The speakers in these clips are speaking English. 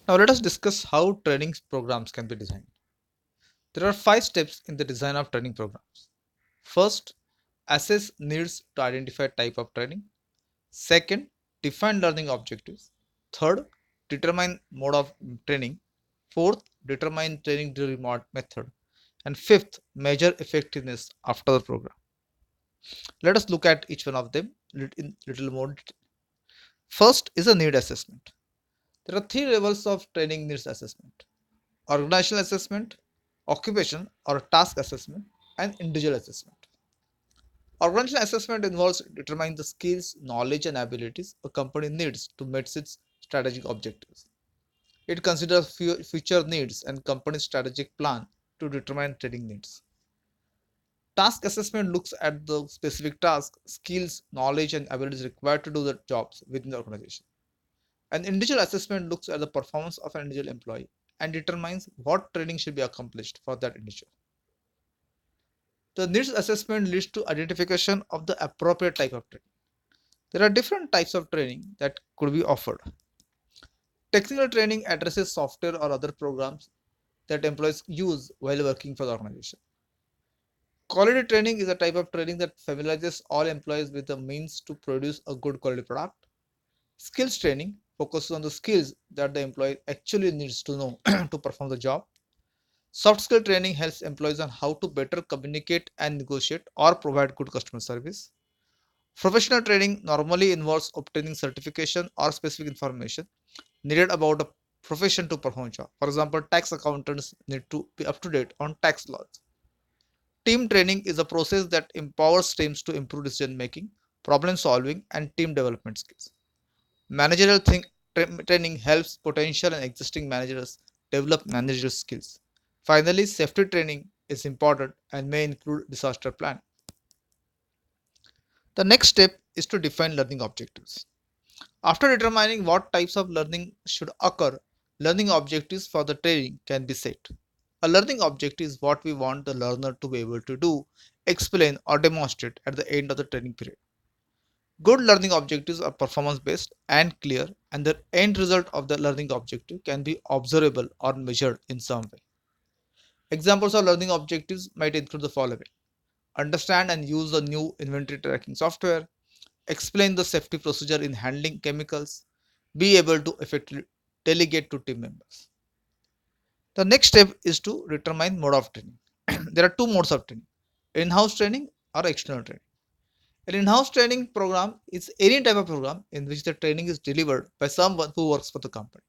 Now let us discuss how training programs can be designed. There are 5 steps in the design of training programs. First, assess needs to identify type of training. Second, define learning objectives. Third, determine mode of training. Fourth, determine training delivery method. And fifth, measure effectiveness after the program. Let us look at each one of them in little more detail. First is a need assessment. There are 3 levels of training needs assessment: organizational assessment, occupation or task assessment, and individual assessment. Organizational assessment involves determining the skills, knowledge, and abilities a company needs to meet its strategic objectives. It considers future needs and company strategic plan to determine training needs. Task assessment looks at the specific task, skills, knowledge, and abilities required to do the jobs within the organization. An individual assessment looks at the performance of an individual employee and determines what training should be accomplished for that individual. The needs assessment leads to identification of the appropriate type of training. There are different types of training that could be offered. Technical training addresses software or other programs that employees use while working for the organization. Quality training is a type of training that familiarizes all employees with the means to produce a good quality product. Skills training focuses on the skills that the employee actually needs to know to perform the job. Soft skill training helps employees on how to better communicate and negotiate or provide good customer service. Professional training normally involves obtaining certification or specific information needed about a profession to perform a job. For example, tax accountants need to be up to date on tax laws. Team training is a process that empowers teams to improve decision making, problem solving, and team development skills. Managerial training helps potential and existing managers develop managerial skills. Finally, safety training is important and may include disaster planning. The next step is to define learning objectives. After determining what types of learning should occur, learning objectives for the training can be set. A learning objective is what we want the learner to be able to do, explain, or demonstrate at the end of the training period. Good learning objectives are performance based and clear, and the end result of the learning objective can be observable or measured in some way. Examples of learning objectives might include the following: understand and use the new inventory tracking software, explain the safety procedure in handling chemicals, be able to effectively delegate to team members. The next step is to determine mode of training. There are 2 modes of training: in house training or external training. An in house training program is any type of program in which the training is delivered by someone who works for the company.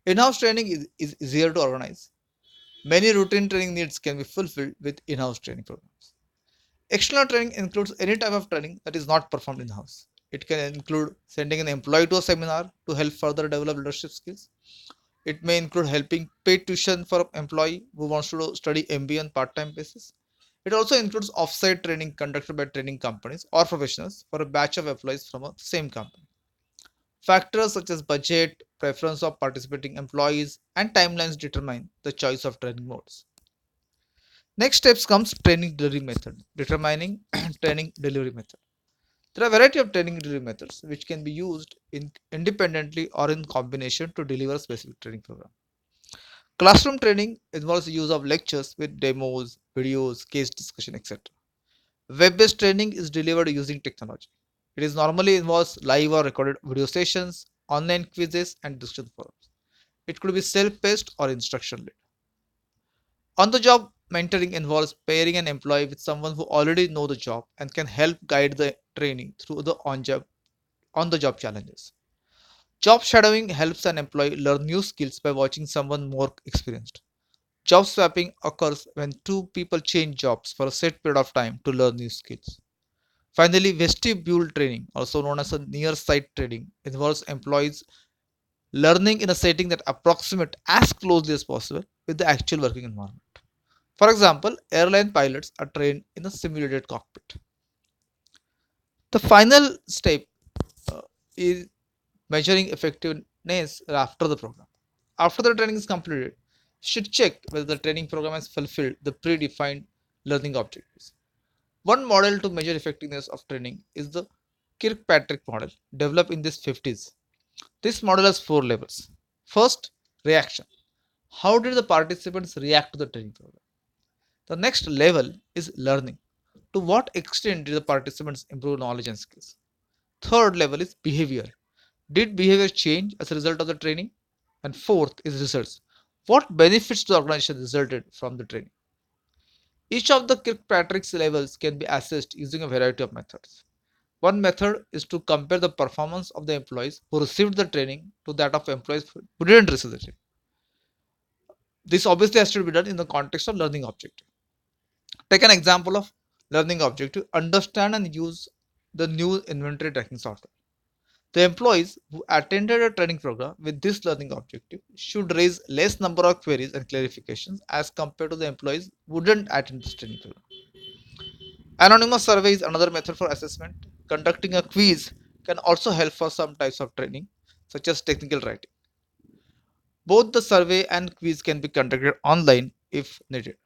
In house training is easier to organize. Many routine training needs can be fulfilled with in house training programs. External training includes any type of training that is not performed in house. It can include sending an employee to a seminar to help further develop leadership skills. It may include helping pay tuition for an employee who wants to study MBA on part-time basis. It also includes off-site training conducted by training companies or professionals for a batch of employees from a same company. Factors such as budget, preference of participating employees, and timelines determine the choice of training modes. Next steps comes training delivery method, determining training delivery method. There are a variety of training delivery methods which can be used independently or in combination to deliver a specific training program. Classroom training involves the use of lectures with demos, videos, case discussion, etc. Web-based training is delivered using technology. It is normally involves live or recorded video sessions, online quizzes, and discussion forums. It could be self-paced or instruction-led. On-the-job mentoring involves pairing an employee with someone who already know the job and can help guide the training through the on-the-job challenges. Job shadowing helps an employee learn new skills by watching someone more experienced. Job swapping occurs when 2 people change jobs for a set period of time to learn new skills. Finally, vestibule training, also known as a near site training, involves employees learning in a setting that approximate as closely as possible with the actual working environment. For example, airline pilots are trained in a simulated cockpit. The final step uh, is measuring effectiveness after the program. After the training is completed, should check whether the training program has fulfilled the predefined learning objectives. One model to measure effectiveness of training is the Kirkpatrick model, developed in the 50s. This model has 4 levels. First, Reaction. How did the participants react to the training program? The next level is learning. To what extent did the participants improve knowledge and skills? Third level is behavior. Did behavior change as a result of the training? And fourth is results. What benefits to the organization resulted from the training? Each of the Kirkpatrick's levels can be assessed using a variety of methods. One method is to compare the performance of the employees who received the training to that of employees who didn't receive the training. This obviously has to be done in the context of learning objective. Take an example of learning objective. Understand and use the new inventory tracking software. The employees who attended a training program with this learning objective should raise less number of queries and clarifications as compared to the employees who didn't attend this training program. Anonymous survey is another method for assessment. Conducting a quiz can also help for some types of training, such as technical writing. Both the survey and quiz can be conducted online if needed.